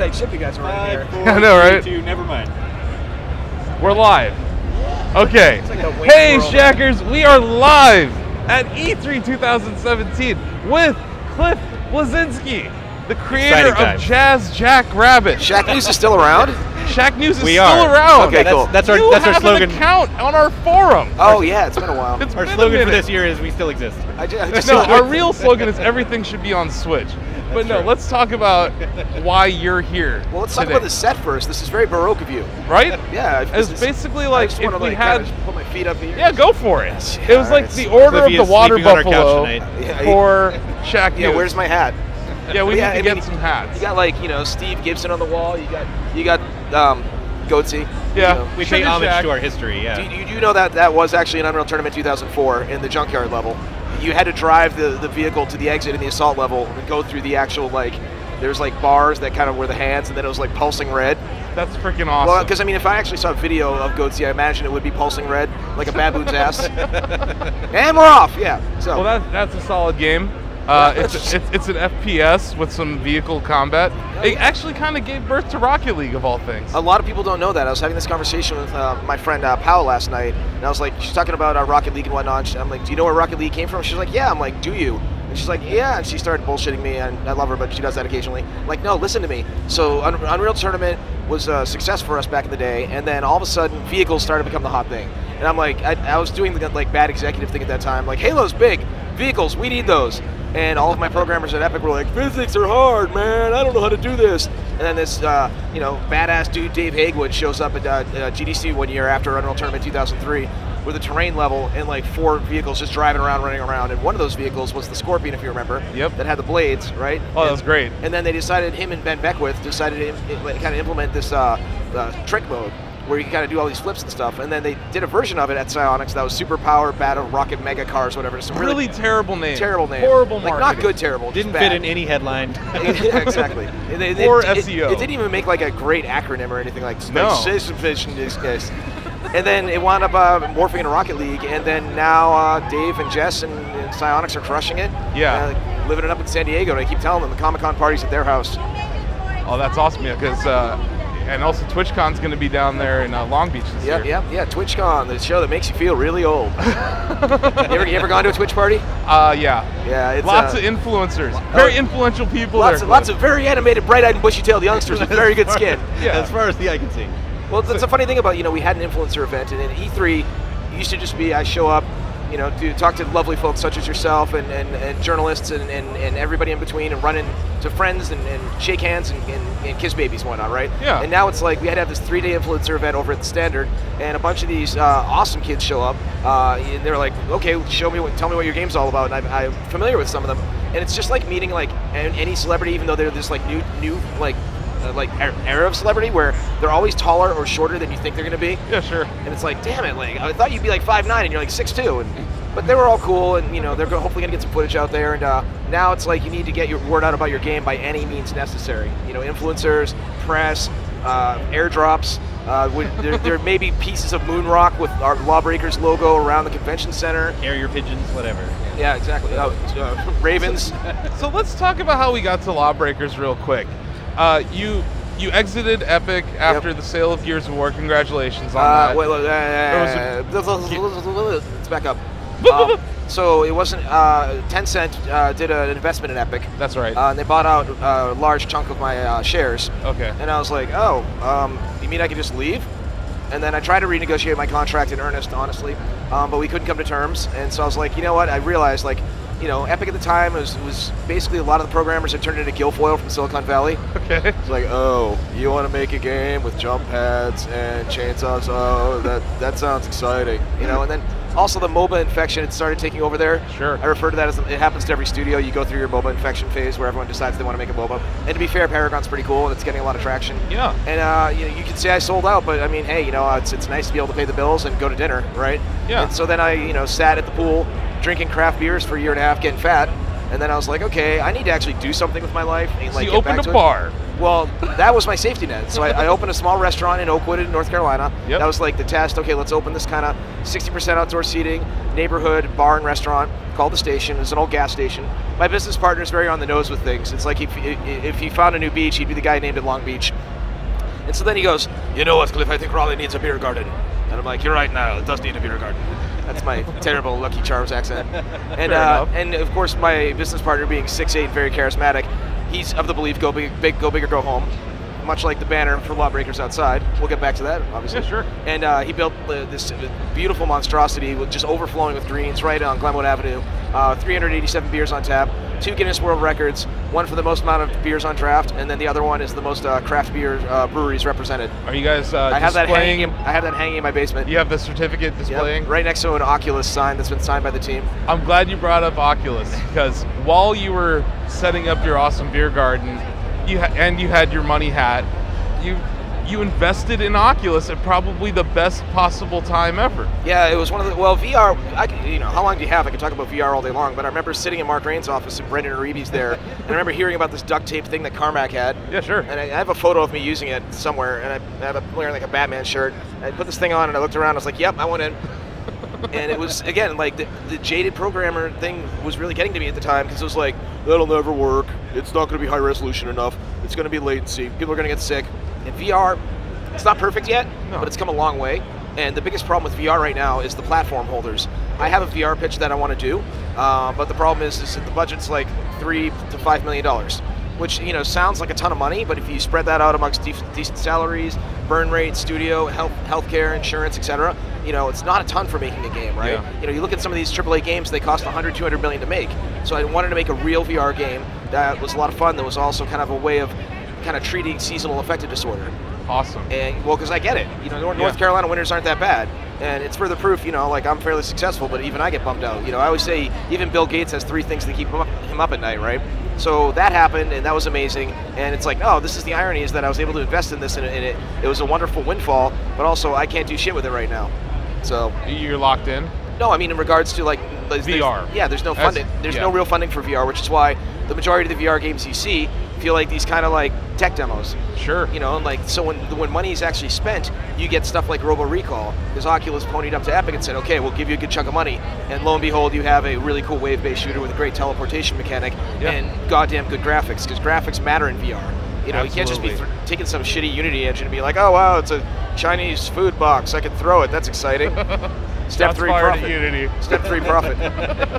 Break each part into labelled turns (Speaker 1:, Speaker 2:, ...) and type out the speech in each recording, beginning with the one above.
Speaker 1: tight ship you guys are running here.
Speaker 2: 5, 4, I know, right?
Speaker 3: 3, 2, never mind.
Speaker 2: We're live. Okay.
Speaker 1: Like
Speaker 2: hey, Shackers, we are live at E3 2017 with Cliff Blazinski, the creator of Jazz Jackrabbit.
Speaker 4: Shacknews is still around?
Speaker 2: Shacknews is still around.
Speaker 4: Okay, cool.
Speaker 3: That's our slogan.
Speaker 2: An account on our forum.
Speaker 4: Oh yeah, it's been a while.
Speaker 3: Our slogan for this year is "We still exist."
Speaker 2: Our real slogan is "Everything should be on Switch." But no, let's talk about why you're here.
Speaker 4: Well, let's talk about the set first. This is very Baroque of you.
Speaker 2: Right?
Speaker 4: Yeah.
Speaker 2: It's basically like if we had...
Speaker 4: put my feet up here.
Speaker 2: Yeah, go for it.
Speaker 4: Yeah,
Speaker 2: it was like the order of the water buffalo for Shacknews.
Speaker 4: Yeah, where's my hat?
Speaker 2: Yeah, we need to get some hats.
Speaker 4: You got like, Steve Gibson on the wall. You got Goatsy.
Speaker 2: Yeah.
Speaker 3: We pay homage to our history, yeah.
Speaker 4: Do you know that was actually an Unreal Tournament 2004 in the junkyard level? You had to drive the vehicle to the exit in the assault level and go through the actual, there's bars that kind of were the hands, and then it was pulsing red.
Speaker 2: That's freaking awesome.
Speaker 4: Well, because if I actually saw a video of Goatsy, I imagine it would be pulsing red, like a baboon's ass. And we're off, yeah. So.
Speaker 2: Well, that's a solid game. It's an FPS with some vehicle combat. It actually kind of gave birth to Rocket League, of all things.
Speaker 4: A lot of people don't know that. I was having this conversation with my friend Powell last night, and I was like, she's talking about Rocket League and whatnot. I'm like, do you know where Rocket League came from? She's like, yeah. I'm like, do you? And she's like, yeah. And she started bullshitting me, and I love her, but she does that occasionally. I'm like, no, listen to me. So Unreal Tournament was a success for us back in the day, and then all of a sudden, vehicles started to become the hot thing. And I'm like, I was doing the bad executive thing at that time. Like, Halo's big. Vehicles, we need those. And all of my programmers at Epic were like, physics are hard, man. I don't know how to do this. And then this, badass dude, Dave Hagewood, shows up at GDC one year after Unreal Tournament 2003 with a terrain level and 4 vehicles just driving around, running around. And one of those vehicles was the Scorpion, if you remember.
Speaker 2: Yep.
Speaker 4: That had the blades, right?
Speaker 2: Oh, that was great.
Speaker 4: And then they decided, him and Ben Beckwith decided to kind of implement this trick mode, where you can kind of do all these flips and stuff, and then they did a version of it at Psyonix that was Super Power Battle Rocket Mega Cars, whatever. Some
Speaker 2: really terrible name.
Speaker 4: Terrible name.
Speaker 2: Horrible marketing.
Speaker 4: Not good terrible.
Speaker 3: Didn't fit in any headline.
Speaker 4: Yeah, exactly.
Speaker 2: Or SEO.
Speaker 4: It didn't even make a great acronym or anything like
Speaker 2: no.
Speaker 4: And then it wound up morphing into Rocket League, and then now Dave and Jess and Psyonix are crushing it.
Speaker 2: Yeah.
Speaker 4: Living it up in San Diego, and I keep telling them the Comic-Con party's at their house.
Speaker 2: Oh, that's awesome, yeah, because... and also TwitchCon's going to be down there in Long Beach this year.
Speaker 4: Yeah. TwitchCon, the show that makes you feel really old. you ever gone to a Twitch party?
Speaker 2: Yeah.
Speaker 4: Yeah. It's,
Speaker 2: lots of influencers, very influential people there.
Speaker 4: Lots of very animated, bright-eyed and bushy-tailed youngsters with very good skin.
Speaker 3: Yeah, as far as the eye can see.
Speaker 4: Well, that's a funny thing about, we had an influencer event, and in E3, it used to just be I show up, to talk to lovely folks such as yourself and journalists and everybody in between, and run into friends and shake hands and kiss babies and whatnot, right?
Speaker 2: Yeah.
Speaker 4: And now it's we had to have this 3-day influencer event over at the Standard, and a bunch of these awesome kids show up, and they're like, okay, tell me what your game's all about, and I'm familiar with some of them, and it's just like meeting any celebrity, even though they're this new era of celebrity where they're always taller or shorter than you think they're going to be.
Speaker 2: Yeah, sure.
Speaker 4: And it's damn it, I thought you'd be 5'9", and you're 6'2", but they were all cool, and they're hopefully going to get some footage out there, and now it's you need to get your word out about your game by any means necessary. Influencers, press, airdrops. There may be pieces of moon rock with our LawBreakers logo around the convention center.
Speaker 3: Carrier pigeons, whatever.
Speaker 4: Yeah, exactly. Ravens.
Speaker 2: So let's talk about how we got to LawBreakers real quick. You exited Epic after the sale of Gears of War. Congratulations on that.
Speaker 4: Let's back up. So it wasn't Tencent did an investment in Epic.
Speaker 2: That's right.
Speaker 4: And they bought out a large chunk of my shares.
Speaker 2: Okay.
Speaker 4: And I was like, you mean I could just leave? And then I tried to renegotiate my contract in earnest, honestly, but we couldn't come to terms. And so I was like, you know what? I realized Epic at the time was basically a lot of the programmers had turned into Guilfoyle from Silicon Valley.
Speaker 2: Okay.
Speaker 4: It's oh, you want to make a game with jump pads and chainsaws? Oh, that sounds exciting. And then also the MOBA infection had started taking over there.
Speaker 2: Sure.
Speaker 4: I refer to that as, it happens to every studio. You go through your MOBA infection phase where everyone decides they want to make a MOBA. And to be fair, Paragon's pretty cool, and it's getting a lot of traction.
Speaker 2: Yeah.
Speaker 4: And you can say I sold out, but I mean, hey, it's nice to be able to pay the bills and go to dinner, right?
Speaker 2: Yeah.
Speaker 4: And so then I, sat at the pool, drinking craft beers for a year and a half, getting fat, And then I was like, okay, I need to actually do something with my life. And,
Speaker 2: so you opened a bar.
Speaker 4: Well, that was my safety net. So I opened a small restaurant in Oakwood in North Carolina.
Speaker 2: Yep.
Speaker 4: That was like the test. Okay, let's open this kind of 60% outdoor seating, neighborhood bar and restaurant called The Station. It's an old gas station. My business partner is very on the nose with things. It's like if he found a new beach, he'd be the guy named it Long Beach. And so then he goes, you know what, Cliff, I think Raleigh needs a beer garden. And I'm like, you're right, Niall, it does need a beer garden. That's my terrible Lucky Charms accent. And of course, my business partner being 6'8", very charismatic, he's of the belief, go big, go big or go home. Much like the banner for LawBreakers outside. We'll get back to that, obviously.
Speaker 2: Yeah, sure.
Speaker 4: And he built this beautiful monstrosity with just overflowing with greens right on Glenwood Avenue. 387 beers on tap, 2 Guinness World Records, one for the most amount of beers on draft, and then the other one is the most craft beer breweries represented.
Speaker 2: Are you guys
Speaker 4: I have that hanging in my basement.
Speaker 2: You have the certificate displaying?
Speaker 4: Yep, right next to an Oculus sign that's been signed by the team.
Speaker 2: I'm glad you brought up Oculus, because while you were setting up your awesome beer garden, you had your money hat, you invested in Oculus at probably the best possible time ever.
Speaker 4: Yeah, it was one of the, well, VR, how long do you have? I could talk about VR all day long, but I remember sitting in Mark Rain's office and Brendan Uribe's there, and I remember hearing about this duct tape thing that Carmack had.
Speaker 2: Yeah, sure.
Speaker 4: And I have a photo of me using it somewhere, and I'm wearing like a Batman shirt. I put this thing on and I looked around, I was like, yep, I went in. And it was, again, like the jaded programmer thing was really getting to me at the time, because it was like, that'll never work, it's not going to be high resolution enough, it's going to be latency, people are going to get sick. In VR, it's not perfect yet, but it's come a long way. And the biggest problem with VR right now is the platform holders. I have a VR pitch that I want to do, but the problem is that the budget's like $3 to $5 million, which sounds like a ton of money, but if you spread that out amongst decent salaries, burn rate, studio, healthcare, insurance, etc., it's not a ton for making a game, right?
Speaker 2: Yeah.
Speaker 4: You look at some of these AAA games, they cost 100, 200 million to make. So I wanted to make a real VR game that was a lot of fun, that was also kind of a way of kind of treating seasonal affective disorder.
Speaker 2: Awesome.
Speaker 4: And well, because I get it. North Carolina winters aren't that bad, and it's further proof. Like I'm fairly successful, but even I get bummed out. I always say even Bill Gates has 3 things that keep him up at night, right? So that happened, and that was amazing. And it's like, oh, this is the irony, is that I was able to invest in this, and it was a wonderful windfall. But also, I can't do shit with it right now. So
Speaker 2: you're locked in.
Speaker 4: No, I mean in regards to like
Speaker 2: VR.
Speaker 4: There's no funding. There's no real funding for VR, which is why the majority of the VR games you see feel like these kind of like tech demos.
Speaker 2: Sure.
Speaker 4: And like, so when money is actually spent, you get stuff like Robo Recall, because Oculus ponied up to Epic and said, okay, we'll give you a good chunk of money, and lo and behold, you have a really cool wave-based shooter with a great teleportation mechanic and goddamn good graphics, because graphics matter in VR. You can't just be taking some shitty Unity engine and be like, oh wow, it's a Chinese food box, I can throw it, that's exciting. Step 3 profit.
Speaker 2: Unity.
Speaker 4: Step 3 profit.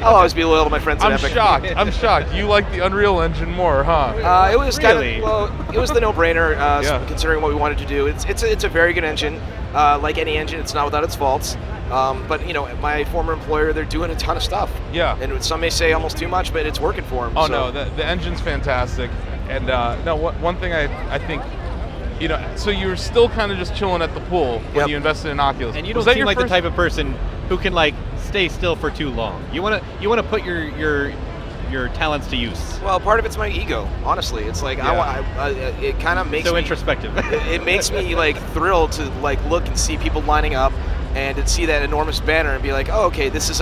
Speaker 4: I'll always be loyal to my friends at Epic.
Speaker 2: I'm shocked. You like the Unreal Engine more, huh?
Speaker 4: It was
Speaker 3: really?
Speaker 4: It was the no-brainer, considering what we wanted to do. It's a very good engine. Like any engine, it's not without its faults. But my former employer, they're doing a ton of stuff.
Speaker 2: Yeah.
Speaker 4: And some may say almost too much, but it's working for them.
Speaker 2: Oh no, the engine's fantastic. And one thing I think. So you were still kind of just chilling at the pool when you invested in Oculus.
Speaker 3: And you don't seem like the type of person who can like stay still for too long. You want to put your talents to use.
Speaker 4: Well, part of it's my ego, honestly. It's like it kind of makes
Speaker 3: so
Speaker 4: me
Speaker 3: introspective.
Speaker 4: It makes me like thrilled to like look and see people lining up and to see that enormous banner and be like, oh, okay, this is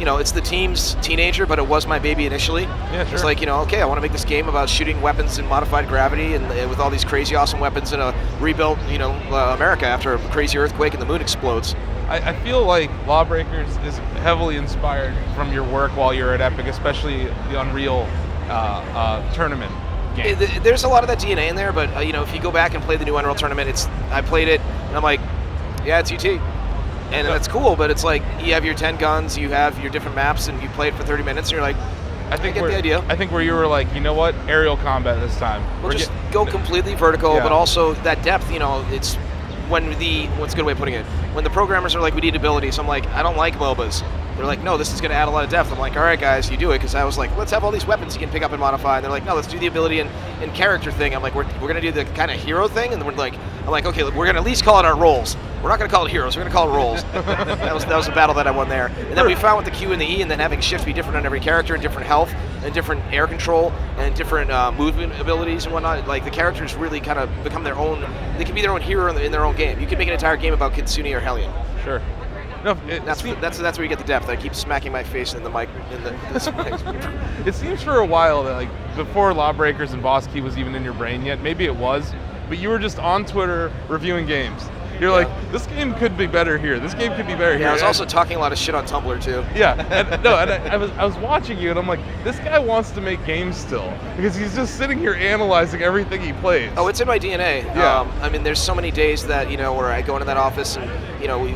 Speaker 4: it's the team's teenager, but it was my baby initially.
Speaker 2: Yeah, sure.
Speaker 4: It's like, okay, I want to make this game about shooting weapons in modified gravity and with all these crazy awesome weapons in a rebuilt, America after a crazy earthquake and the moon explodes.
Speaker 2: I feel like LawBreakers is heavily inspired from your work while you're at Epic, especially the Unreal tournament game.
Speaker 4: There's a lot of that DNA in there, but if you go back and play the new Unreal tournament, I played it and I'm like, yeah, it's UT. And that's cool, but it's like you have your 10 guns, you have your different maps, and you play it for 30 minutes, and you're like, I get the idea.
Speaker 2: I think where you were like, you know what, aerial combat this time.
Speaker 4: We'll just go completely vertical, but also that depth, it's what's a good way of putting it? When the programmers are like, we need abilities, I'm like, I don't like MOBAs. They're like, no, this is going to add a lot of depth. I'm like, all right, guys, you do it, because I was like, let's have all these weapons you can pick up and modify. And they're like, no, let's do the ability and character thing. I'm like, we're going to do the kind of hero thing, and I'm like, okay, look, we're going to at least call it our roles. We're not going to call it heroes. We're going to call it roles. that was a battle that I won there. And then we found with the Q and the E, and then having shift be different on every character, and different health, and different air control, and different movement abilities and whatnot. Like the characters really kind of become their own. They can be their own hero in their own game. You can make an entire game about Kitsune or Hellion.
Speaker 2: Sure. No,
Speaker 4: That's where you get the depth. I keep smacking my face in the mic.
Speaker 2: It seems for a while that like before Lawbreakers and Boss Key was even in your brain yet. Maybe it was, but you were just on Twitter reviewing games. You're like, this game could be better here. This game could be better here.
Speaker 4: Yeah, I was also talking a lot of shit on Tumblr too.
Speaker 2: Yeah, and I was watching you, and I'm like, this guy wants to make games still because he's just sitting here analyzing everything he plays.
Speaker 4: Oh, it's in my DNA.
Speaker 2: Yeah.
Speaker 4: I mean, there's so many days that where I go into that office and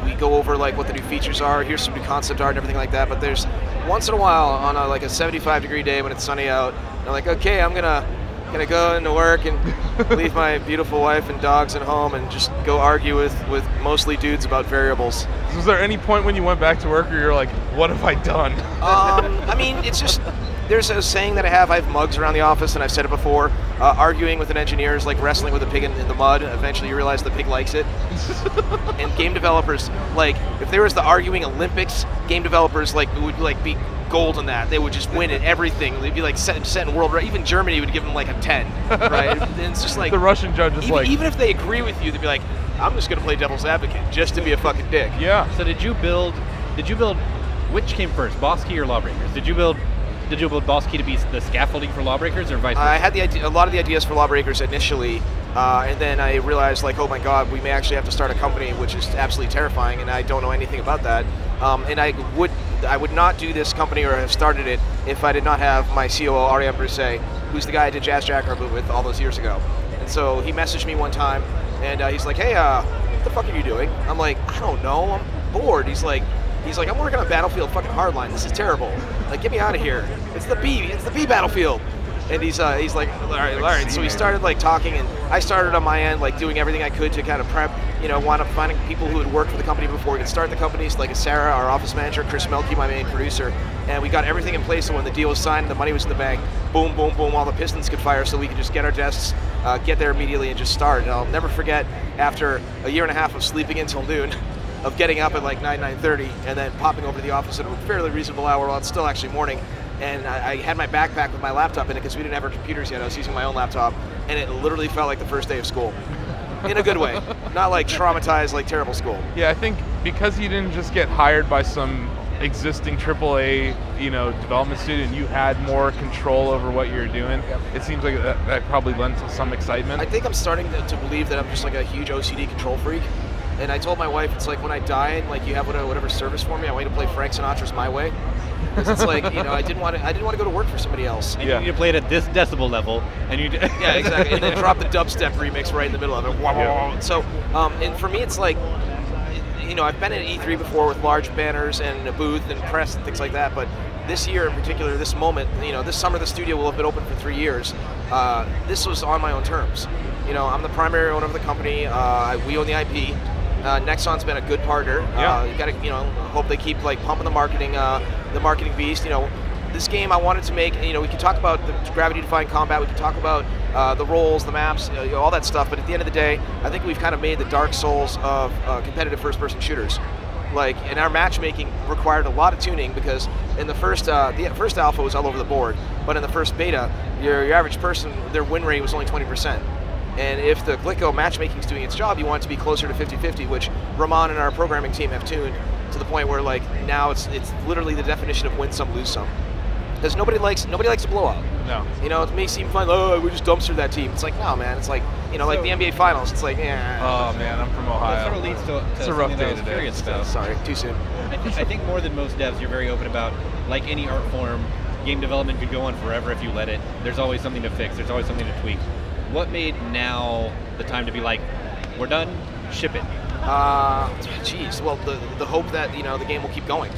Speaker 4: we go over like what the new features are. Here's some new concept art and everything like that. But there's once in a while on a 75-degree day when it's sunny out, I'm like, okay, I'm gonna go into work and leave my beautiful wife and dogs at home and just go argue with mostly dudes about variables.
Speaker 2: Was there any point when you went back to work where you're like, what have I done?
Speaker 4: I mean, it's just, there's a saying that I have mugs around the office, and I've said it before, arguing with an engineer is like wrestling with a pig in the mud. Eventually you realize the pig likes it. And game developers, like, if there was the arguing Olympics, game developers would be gold in that. They would just win at everything. They'd be like set in world record. Even Germany would give them like a 10, right? And it's just like
Speaker 2: the Russian judge is
Speaker 4: even if they agree with you, they'd be like, I'm just gonna play devil's advocate just to be a fucking dick.
Speaker 2: Yeah.
Speaker 3: So did you build which came first, Boss Key or Lawbreakers? Did you build Boss Key to be the scaffolding for Lawbreakers, or vice versa?
Speaker 4: I had a lot of the ideas for Lawbreakers initially, and then I realized, like, oh my god, we may actually have to start a company, which is absolutely terrifying, and I don't know anything about that. And I would not do this company or have started it if I did not have my COO, Ariane Broussais, who's the guy I did Jazz Jackrabbit with all those years ago. And so he messaged me one time, and he's like, hey, what the fuck are you doing? I'm like, I don't know, I'm bored. He's like, I'm working on Battlefield fucking Hardline. This is terrible. Like, get me out of here. It's the B Battlefield. And he's like, all right. So we started like talking, and I started on my end, like doing everything I could to kind of prep, wind up finding people who had worked for the company before we could start the company. So like Sarah, our office manager, Chris Melke, my main producer, and we got everything in place. So when the deal was signed, the money was in the bank. Boom, boom, boom. All the pistons could fire, so we could just get our desks, get there immediately, and just start. And I'll never forget, after a year and a half of sleeping until noon, of getting up at like 9:30, and then popping over to the office at a fairly reasonable hour while it's still actually morning. And I had my backpack with my laptop in it because we didn't have our computers yet. I was using my own laptop, and it literally felt like the first day of school. In a good way. Not like traumatized, like terrible school.
Speaker 2: Yeah, I think because you didn't just get hired by some existing AAA, development student, you had more control over what you're doing. Yep. It seems like that probably lent to some excitement.
Speaker 4: I think I'm starting to believe that I'm just like a huge OCD control freak. And I told my wife, it's like when I die and like you have whatever service for me, I want you to play Frank Sinatra's My Way. Because it's like, I didn't want to go to work for somebody else.
Speaker 3: And you need to play it at this decibel level, and you
Speaker 4: yeah, exactly. And then drop the dubstep remix right in the middle of it. Yeah. So, and for me, it's like, I've been at E3 before with large banners and a booth and press and things like that. But this year in particular, this moment, this summer the studio will have been open for 3 years. This was on my own terms. I'm the primary owner of the company. We own the IP. Nexon's been a good partner. You got to, hope they keep like pumping the marketing beast. This game I wanted to make. We can talk about the gravity-defying combat. We can talk about the roles, the maps, all that stuff. But at the end of the day, I think we've kind of made the Dark Souls of competitive first-person shooters. And our matchmaking required a lot of tuning because in the first alpha was all over the board, but in the first beta, your average person, their win rate was only 20%. And if the Glicko matchmaking is doing its job, you want it to be closer to 50-50, which Ramon and our programming team have tuned to the point where now it's literally the definition of win some, lose some. Because nobody likes a blowout.
Speaker 2: No.
Speaker 4: It may seem fun, we just dumpster that team. It's like, no, man. It's like, like the NBA Finals. It's like,
Speaker 2: Oh, man, I'm from Ohio.
Speaker 3: That sort of leads to
Speaker 2: it's a rough day
Speaker 3: today. Curious about.
Speaker 4: Sorry, too soon.
Speaker 3: I think more than most devs, you're very open about, like any art form, game development could go on forever if you let it. There's always something to fix. There's always something to tweak. What made now the time to be like, we're done, ship it?
Speaker 4: Well, the hope that the game will keep going.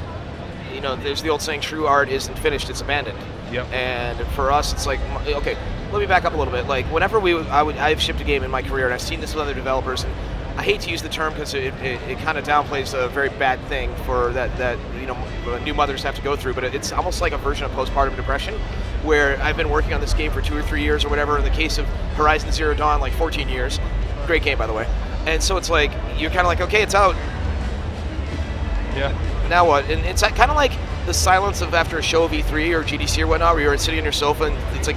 Speaker 4: There's the old saying, true art isn't finished, it's abandoned.
Speaker 2: Yep.
Speaker 4: And for us, it's like, okay, let me back up a little bit. Like whenever I've shipped a game in my career, and I've seen this with other developers, and I hate to use the term because it kind of downplays a very bad thing for that new mothers have to go through, but it's almost like a version of postpartum depression, where I've been working on this game for 2 or 3 years or whatever. In the case of Horizon Zero Dawn, like 14 years. Great game, by the way. And so it's like, you're kind of like, okay, it's out.
Speaker 2: Yeah.
Speaker 4: Now what? And it's kind of like the silence of after a show of E3 or GDC or whatnot, where you're sitting on your sofa and it's like,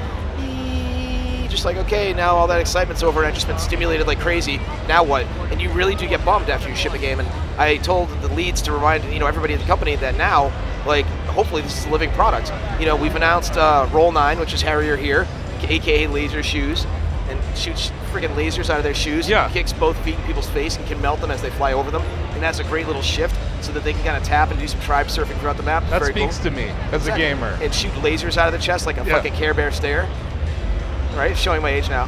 Speaker 4: just like, okay, now all that excitement's over, and I've just been stimulated like crazy. Now what? And you really do get bummed after you ship a game. And I told the leads to remind everybody at the company that now, like, hopefully this is a living product. We've announced Roll 9, which is Harrier here, aka Laser Shoes, and shoots freaking lasers out of their shoes.
Speaker 2: Yeah.
Speaker 4: Kicks both feet in people's face and can melt them as they fly over them. And that's a great little shift so that they can kind of tap and do some tribe surfing throughout the map.
Speaker 2: That
Speaker 4: Very
Speaker 2: speaks
Speaker 4: cool.
Speaker 2: to me as a gamer.
Speaker 4: And shoot lasers out of the chest like a fucking Care Bear stare. Right? Showing my age now.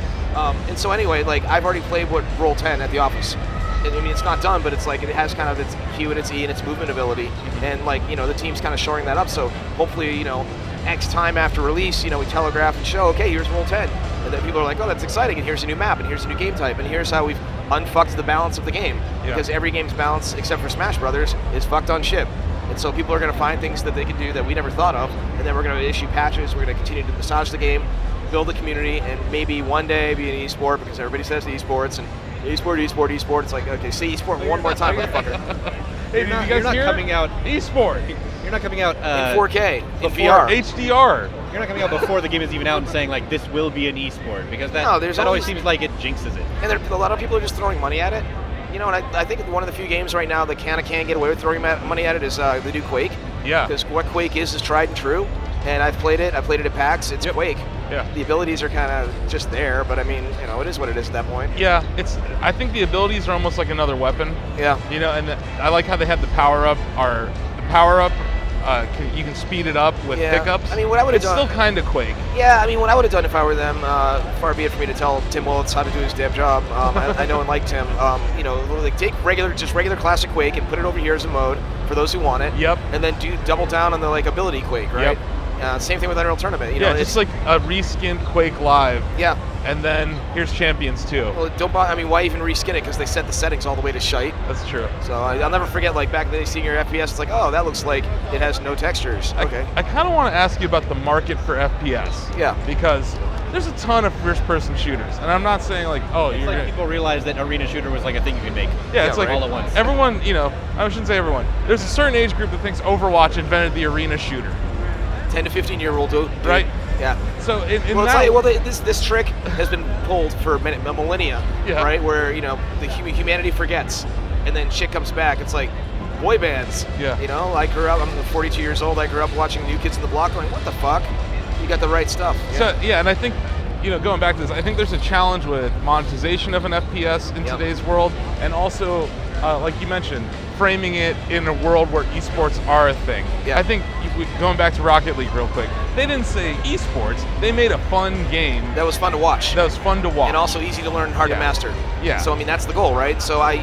Speaker 4: And so anyway, like, I've already played with Roll 10 at the office. And, I mean, it's not done, but it's like it has kind of its Q and its E and its movement ability. And like, the team's kind of shoring that up. So hopefully, X time after release, we telegraph and show, okay, here's Roll 10. And then people are like, oh, that's exciting, and here's a new map, and here's a new game type, and here's how we've unfucked the balance of the game.
Speaker 2: Yeah.
Speaker 4: Because every game's balance, except for Smash Brothers, is fucked on ship. And so people are going to find things that they can do that we never thought of, and then we're going to issue patches, we're going to continue to massage the game, build the community, and maybe one day be an e-sport, because everybody says esports, and e-sport. It's like, okay, say e-sport one more time, motherfucker.
Speaker 2: Hey,
Speaker 3: You're not coming out
Speaker 2: eSport
Speaker 3: You're not coming out
Speaker 4: in 4K, in
Speaker 3: before
Speaker 4: VR.
Speaker 2: HDR.
Speaker 3: You're not coming out before the game is even out and saying like this will be an esport, because that
Speaker 4: No, there's
Speaker 3: that always
Speaker 4: always-
Speaker 3: seems like it jinxes it.
Speaker 4: And a lot of people are just throwing money at it. And I think one of the few games right now that can't get away with throwing money at it is the new Quake.
Speaker 2: Yeah.
Speaker 4: Because what Quake is tried and true. And I've played it. I played it at PAX. It's Quake.
Speaker 2: Yeah.
Speaker 4: The abilities are kind of just there, but I mean, it is what it is at that point.
Speaker 2: Yeah, I think the abilities are almost like another weapon.
Speaker 4: Yeah.
Speaker 2: And I like how they had the power up. You can speed it up with pickups.
Speaker 4: I mean, what I would have
Speaker 2: It's
Speaker 4: done.
Speaker 2: still kind of Quake.
Speaker 4: Yeah, I mean, what I would have done if I were them, far be it for me to tell Tim Willits how to do his damn job. I know and like Tim. Like take regular classic Quake and put it over here as a mode for those who want it.
Speaker 2: Yep.
Speaker 4: And then double down on the like ability Quake, right? Same thing with Unreal Tournament.
Speaker 2: Yeah, just like a reskinned Quake Live.
Speaker 4: Yeah.
Speaker 2: And then here's Champions 2.
Speaker 4: Well, why even reskin it? Because they set the settings all the way to shite.
Speaker 2: That's true.
Speaker 4: So I'll never forget, like, back in the day, seeing your FPS, it's like, oh, that looks like it has no textures. Okay.
Speaker 2: I kind of want to ask you about the market for FPS.
Speaker 4: Yeah.
Speaker 2: Because there's a ton of first-person shooters, and I'm not saying like, oh,
Speaker 3: It's like people realize that arena shooter was like a thing you can make.
Speaker 2: Yeah, it's like
Speaker 3: all at once.
Speaker 2: Everyone, I shouldn't say everyone. There's a certain age group that thinks Overwatch invented the arena shooter.
Speaker 4: 10 to 15-year-old dude.
Speaker 2: Right.
Speaker 4: Yeah.
Speaker 2: So
Speaker 4: this trick has been pulled for millennia,
Speaker 2: Yeah.
Speaker 4: right? Where the humanity forgets, and then shit comes back. It's like boy bands.
Speaker 2: Yeah.
Speaker 4: I grew up. I'm 42 years old. I grew up watching New Kids on the Block, going, what the fuck? You got the right stuff. Yeah.
Speaker 2: So and I think going back to this, I think there's a challenge with monetization of an FPS in today's world, and also, like you mentioned, framing it in a world where esports are a thing.
Speaker 4: Yeah.
Speaker 2: I think going back to Rocket League real quick, they didn't say esports. They made a fun game
Speaker 4: That was fun to watch.
Speaker 2: that was fun to watch.
Speaker 4: And also easy to learn, hard to master.
Speaker 2: Yeah.
Speaker 4: So I mean that's the goal, right? So I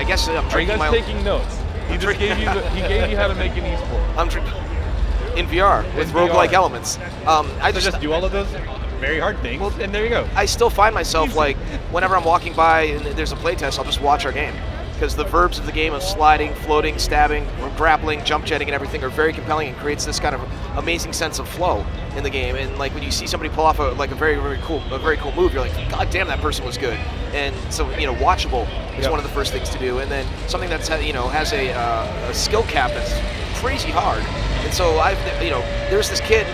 Speaker 4: guess I'm
Speaker 2: Are you
Speaker 4: drinking
Speaker 2: guys
Speaker 4: my.
Speaker 2: taking notes? He just gave you how to make an esport.
Speaker 4: I'm in VR with roguelike elements. I
Speaker 3: So just do all of those very hard things, and there you go.
Speaker 4: I still find myself like whenever I'm walking by and there's a playtest, I'll just watch our game. Because the verbs of the game of sliding, floating, stabbing, grappling, jump jetting, and everything are very compelling and creates this kind of amazing sense of flow in the game. And like when you see somebody pull off a very cool move, you're like, God damn, that person was good. And so watchable is one of the first things to do. And then something that's has a skill cap that's crazy hard. And so there's this kid,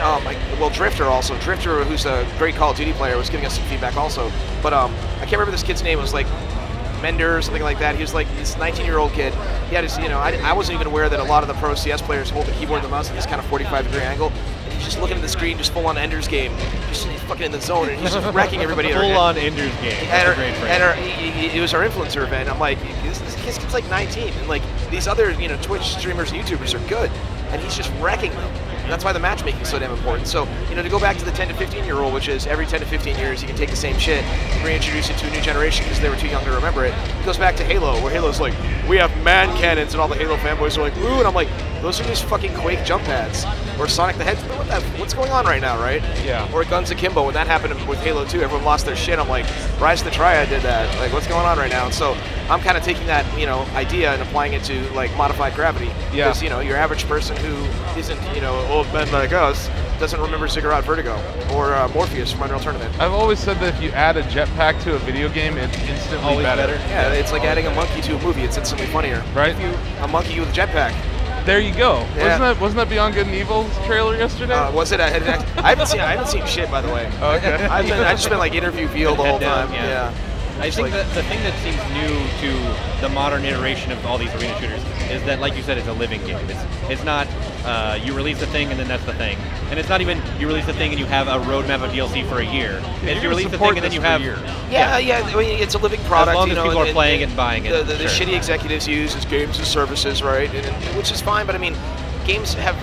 Speaker 4: Drifter, who's a great Call of Duty player, was giving us some feedback also. But I can't remember this kid's name. It was like Mender or something like that. He was like this 19-year-old kid. He had his, I wasn't even aware that a lot of the pro CS players hold the keyboard and the mouse at this kind of 45-degree angle. And he's just looking at the screen, just full on Ender's Game, just fucking in the zone, and he's just wrecking everybody.
Speaker 3: Full on Ender's Game. That's a great phrase.
Speaker 4: It was our influencer event. I'm like, this kid's like 19, and like these other Twitch streamers and YouTubers are good, and he's just wrecking them. And that's why the matchmaking is so damn important. So, to go back to the 10 to 15 year rule, which is every 10 to 15 years you can take the same shit and reintroduce it to a new generation because they were too young to remember it. It goes back to Halo, where Halo's like, we have man cannons, and all the Halo fanboys are like, ooh, and I'm like, those are just fucking Quake jump pads. Or Sonic the Hedgehog. What's going on right now, right?
Speaker 2: Yeah.
Speaker 4: Or Guns Akimbo, when that happened with Halo 2, everyone lost their shit. I'm like, Rise of the Triad did that. Like, what's going on right now? And so I'm kind of taking that, idea and applying it to, like, modified gravity.
Speaker 2: Yeah.
Speaker 4: Because, your average person who isn't, old men like us doesn't remember Ziggurat Vertigo or Morpheus from Unreal Tournament.
Speaker 2: I've always said that if you add a jetpack to a video game, it's instantly better.
Speaker 4: Yeah, it's like adding a monkey to a movie. It's instantly funnier.
Speaker 2: Right?
Speaker 4: A monkey with a jetpack.
Speaker 2: There you go.
Speaker 4: Yeah.
Speaker 2: Wasn't that Beyond Good and Evil's trailer yesterday?
Speaker 4: Was it? I haven't seen shit, by the way.
Speaker 2: Okay.
Speaker 4: I just been like interview feel the whole time. Yeah.
Speaker 3: I think that the thing that seems new to the modern iteration of all these arena shooters is that, like you said, it's a living game. It's not you release a thing and then that's the thing, and it's not even you release a thing and you have a roadmap of DLC for a year. It's you release a thing and then you have
Speaker 4: Yeah. I mean, it's a living product.
Speaker 3: As long as people are playing it and buying it.
Speaker 4: The shitty executives use as games as services, right? Which is fine, but I mean, games have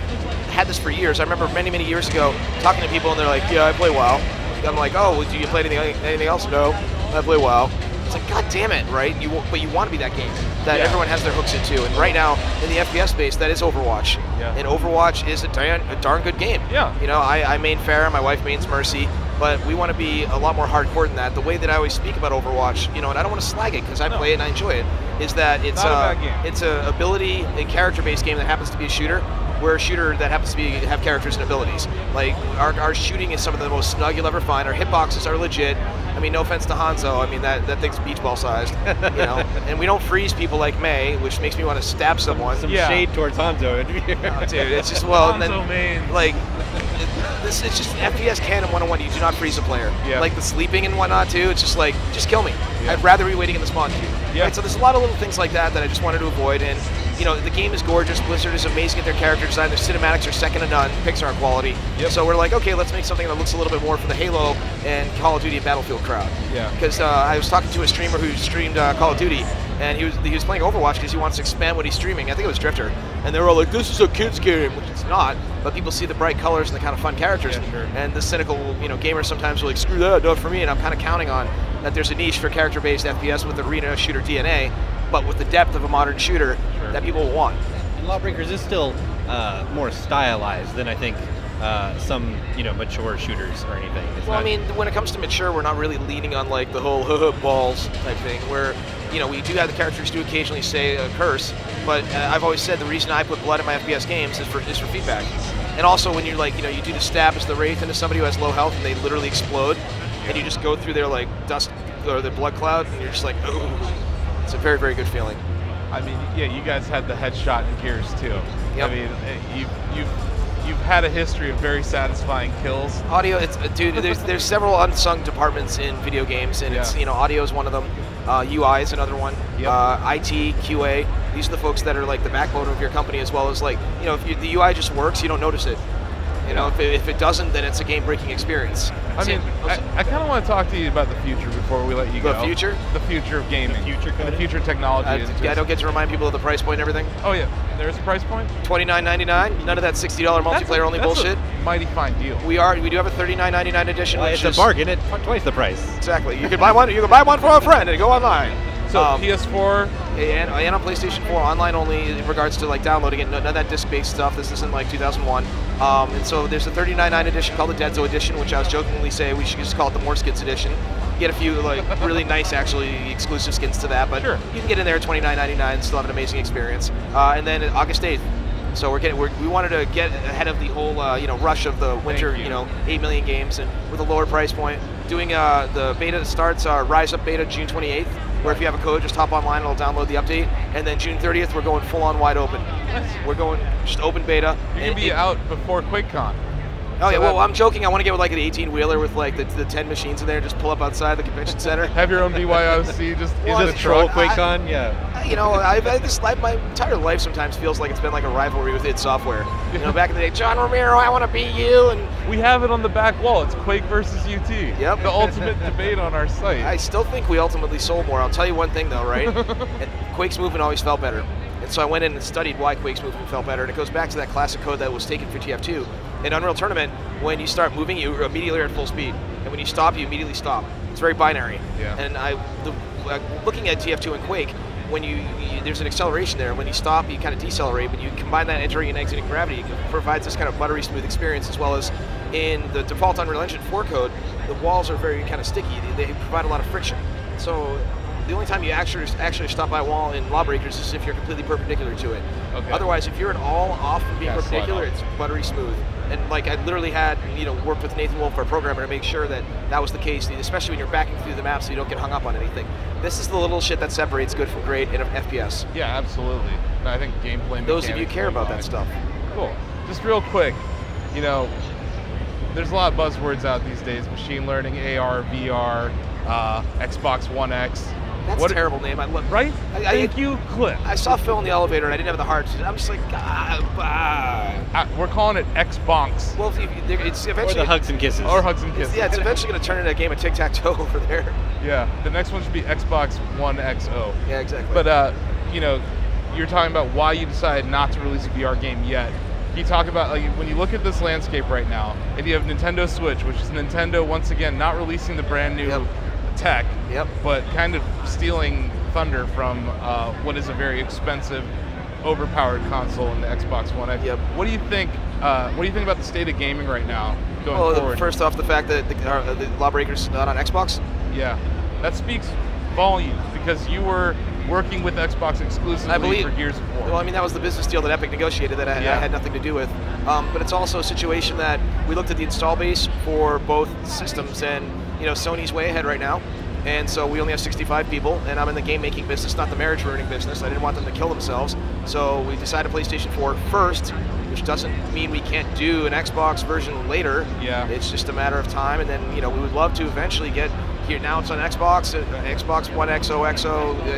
Speaker 4: had this for years. I remember many years ago talking to people and they're like, "Yeah, I play WoW." I'm like, "Oh, well, do you play anything else?" "No, I play WoW." It's like, God damn it, right? But you want to be that game that everyone has their hooks into. And right now, in the FPS space, that is Overwatch. Yeah. And Overwatch is a darn good game.
Speaker 2: Yeah.
Speaker 4: You know, I main Pharah, my wife mains Mercy, but we want to be a lot more hardcore than that. The way that I always speak about Overwatch, you know, and I don't want to slag it because I play it and I enjoy it, is that it's a ability and character-based game that happens to be a shooter. We're a shooter that happens to have characters and abilities. Like, our shooting is some of the most snug you'll ever find. Our hitboxes are legit. I mean, no offense to Hanzo. I mean, that thing's beach ball sized, you know. And we don't freeze people like May, which makes me want to stab someone.
Speaker 3: Some shade towards Hanzo.
Speaker 4: Oh, dude, it's just, well, and then, like, it's just FPS canon 101. You do not freeze a player. Yeah. Like the sleeping and whatnot too. It's just like, just kill me. Yeah. I'd rather be waiting in the spawn queue. Yeah. Right? So there's a lot of little things like that I just wanted to avoid. And you know, the game is gorgeous. Blizzard is amazing at their character design. Their cinematics are second to none. Pixar quality. Yep. So we're like, okay, let's make something that looks a little bit more for the Halo and Call of Duty and Battlefield crowd. Yeah. Because I was talking to a streamer who streamed Call of Duty, and he was playing Overwatch because he wants to expand what he's streaming. I think it was Drifter, and they were all like, "This is a kids game," which it's not. But people see the bright colors and the kind of fun characters, and the cynical, you know, gamers sometimes are like, "Screw that, not for me." And I'm kind of counting on that. There's a niche for character-based FPS with arena shooter DNA, but with the depth of a modern shooter that people will want.
Speaker 3: And LawBreakers is still more stylized than I think some, you know, mature shooters or anything.
Speaker 4: Well, I mean, when it comes to mature, we're not really leaning on like the whole balls type thing. Where, you know, we do have the characters do occasionally say a curse, but I've always said the reason I put blood in my FPS games is for feedback. And also when you're like, you know, you do the stab as the wraith into somebody who has low health and they literally explode, and you just go through their like dust or the blood cloud, and you're just like, oh, it's a very, very good feeling.
Speaker 2: I mean, yeah, you guys had the headshot in Gears too.
Speaker 4: Yep.
Speaker 2: I mean, you've had a history of very satisfying kills.
Speaker 4: Audio, it's dude. There's several unsung departments in video games, and it's, you know, audio is one of them. UI is another one. Yep. IT, QA. These are the folks that are like the backbone of your company, as well as like, you know, if the UI just works, you don't notice it. You know, if it doesn't, then it's a game-breaking experience.
Speaker 2: I mean, I kind of want to talk to you about the future before we let you go.
Speaker 4: The future?
Speaker 2: The future of gaming. The future technology.
Speaker 4: I don't get to remind people of the price point and everything.
Speaker 2: Oh yeah, there's a price point.
Speaker 4: $29.99. None of that $60 multiplayer only bullshit.
Speaker 2: A mighty fine deal.
Speaker 4: We do have a $39.99 edition.
Speaker 3: It's a bargain at twice the price.
Speaker 4: Exactly. You can buy one. You can buy one for a friend and go online.
Speaker 2: So PS4
Speaker 4: and on PlayStation 4 online only in regards to like downloading it. None of that disc-based stuff. This isn't like 2001. And so there's a $39.99 edition called the Deadzo edition, which I was jokingly say we should just call it the More Skins edition. You get a few like really nice, actually exclusive skins to that, but you can get in there at $29.99 and still have an amazing experience. And then August 8th. So we wanted to get ahead of the whole you know, rush of the winter, you know, 8 million games, and with a lower price point. Doing the beta starts Rise Up beta June 28th, where if you have a code, just hop online and it'll download the update. And then June 30th, we're going full on wide open. We're going just open beta.
Speaker 2: You're gonna be out before QuakeCon.
Speaker 4: Oh yeah, well, I'm joking. I want to get with like an 18-wheeler with like the 10 machines in there, just pull up outside the convention center.
Speaker 2: Have your own BYOC, just
Speaker 3: in the troll QuakeCon? Yeah.
Speaker 4: You know, my entire life sometimes feels like it's been like a rivalry with id Software. You know, back in the day, John Romero, I want to be you, and
Speaker 2: we have it on the back wall. It's Quake versus UT.
Speaker 4: Yep.
Speaker 2: The ultimate debate on our site.
Speaker 4: I still think we ultimately sold more. I'll tell you one thing though, right? Quake's movement always felt better. And so I went in and studied why Quake's movement felt better, and it goes back to that classic code that was taken for TF2. In Unreal Tournament, when you start moving, you immediately are at full speed, and when you stop, you immediately stop. It's very binary. Yeah. And looking at TF2 and Quake, when there's an acceleration there. When you stop, you kind of decelerate. When you combine that entering and exiting gravity, it provides this kind of buttery smooth experience, as well as in the default Unreal Engine 4 code, the walls are very kind of sticky. They provide a lot of friction. So the only time you actually stop by a wall in LawBreakers is if you're completely perpendicular to it. Okay. Otherwise, if you're at all off from being perpendicular, it's buttery smooth. And like I literally had, worked with Nathan Wolf, our programmer, to make sure that that was the case, especially when you're backing through the map so you don't get hung up on anything. This is the little shit that separates good from great in an FPS.
Speaker 2: Yeah, absolutely. I think gameplay.
Speaker 4: Those of you care about that stuff.
Speaker 2: Cool. Just real quick, there's a lot of buzzwords out these days: machine learning, AR, VR, Xbox One X.
Speaker 4: That's a terrible name.
Speaker 2: Right? Thank you, Cliff.
Speaker 4: I saw Phil in the elevator and I didn't have the heart. I'm just like,
Speaker 2: we're calling it Xbox.
Speaker 4: Well, it's eventually.
Speaker 3: Or the hugs and kisses.
Speaker 2: Or hugs and kisses.
Speaker 4: It's eventually going to turn into a game of tic-tac-toe over there.
Speaker 2: Yeah, the next one should be Xbox One XO.
Speaker 4: Yeah, exactly.
Speaker 2: But, you're talking about why you decided not to release a VR game yet. Can you talk about, when you look at this landscape right now, and you have Nintendo Switch, which is Nintendo, once again, not releasing the brand new tech, but kind of stealing thunder from what is a very expensive, overpowered console in the Xbox One X. What do you think? What do you think about the state of gaming right now going forward?
Speaker 4: First off, the fact that the LawBreakers not on Xbox.
Speaker 2: Yeah, that speaks volumes because you were working with Xbox exclusively for Gears of War.
Speaker 4: Well, I mean, that was the business deal that Epic negotiated that I had nothing to do with. But it's also a situation that we looked at the install base for both systems, and Sony's way ahead right now. And so we only have 65 people, and I'm in the game-making business, not the marriage-ruining business. I didn't want them to kill themselves. So we decided PlayStation 4 first, which doesn't mean we can't do an Xbox version later.
Speaker 2: Yeah.
Speaker 4: It's just a matter of time, and then, we would love to eventually get here. Now it's on Xbox, Xbox One XO,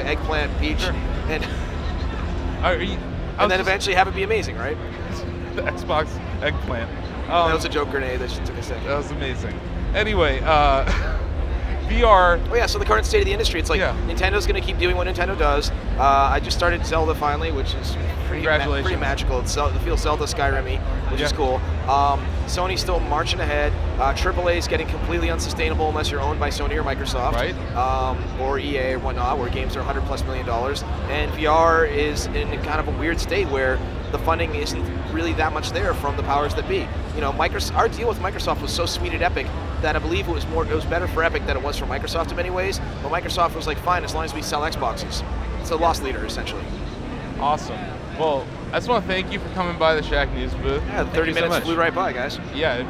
Speaker 4: Eggplant, Peach, and then eventually have it be amazing, right?
Speaker 2: The Xbox Eggplant.
Speaker 4: That was a joke grenade that just took a second.
Speaker 2: That was amazing. Anyway, VR.
Speaker 4: Oh yeah, so the current state of the industry, it's like Nintendo's going to keep doing what Nintendo does. I just started Zelda finally, which is pretty magical. It feels Zelda Skyrim-y, which is cool. Sony's still marching ahead. AAA is getting completely unsustainable unless you're owned by Sony or Microsoft, or EA or whatnot, where games are $100+ million. And VR is in kind of a weird state where the funding isn't really that much there from the powers that be. Our deal with Microsoft was so sweet at Epic that I believe it was better for Epic than it was for Microsoft in many ways. But Microsoft was like, fine, as long as we sell Xboxes. It's a loss leader, essentially.
Speaker 2: Awesome. Well, I just want to thank you for coming by the Shacknews booth.
Speaker 4: Yeah, 30 minutes flew right by, guys.
Speaker 2: Yeah,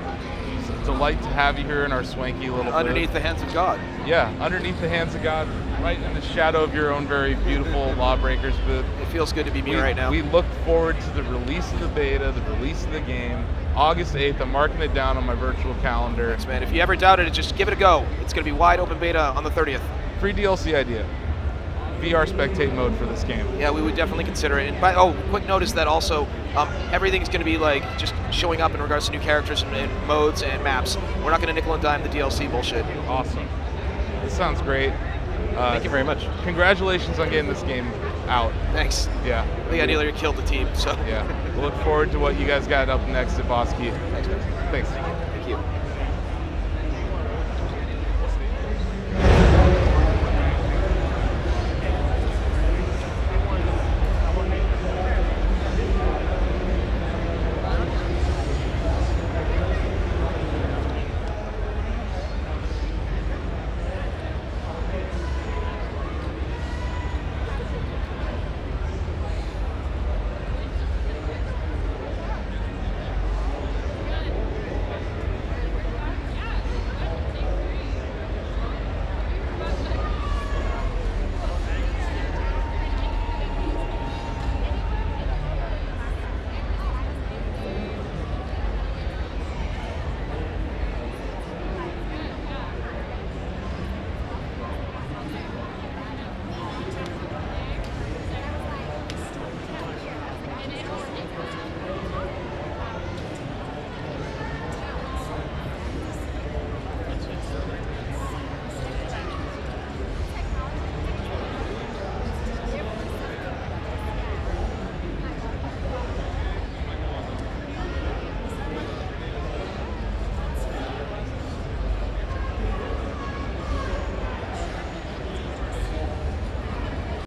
Speaker 2: it's a delight to have you here in our swanky little
Speaker 4: Underneath
Speaker 2: booth.
Speaker 4: the hands of God.
Speaker 2: Yeah, underneath the hands of God, right in the shadow of your own very beautiful LawBreakers booth.
Speaker 4: It feels good to be me right now.
Speaker 2: We look forward to the release of the beta, the release of the game, August 8th. I'm marking it down on my virtual calendar.
Speaker 4: Thanks, man. If you ever doubted it, just give it a go. It's going to be wide open beta on the 30th.
Speaker 2: Free DLC idea. VR spectate mode for this game.
Speaker 4: Yeah, we would definitely consider it. And quick notice that also everything's going to be like just showing up in regards to new characters and modes and maps. We're not going to nickel and dime the DLC bullshit.
Speaker 2: Awesome. This sounds great.
Speaker 3: Thank you very much.
Speaker 2: Congratulations on getting this game out.
Speaker 4: Thanks.
Speaker 2: Yeah.
Speaker 4: I think I nearly killed the team. So
Speaker 2: yeah. We'll look forward to what you guys got up next at Bosky.
Speaker 4: Thanks, man.
Speaker 2: Thanks.
Speaker 4: Thank you.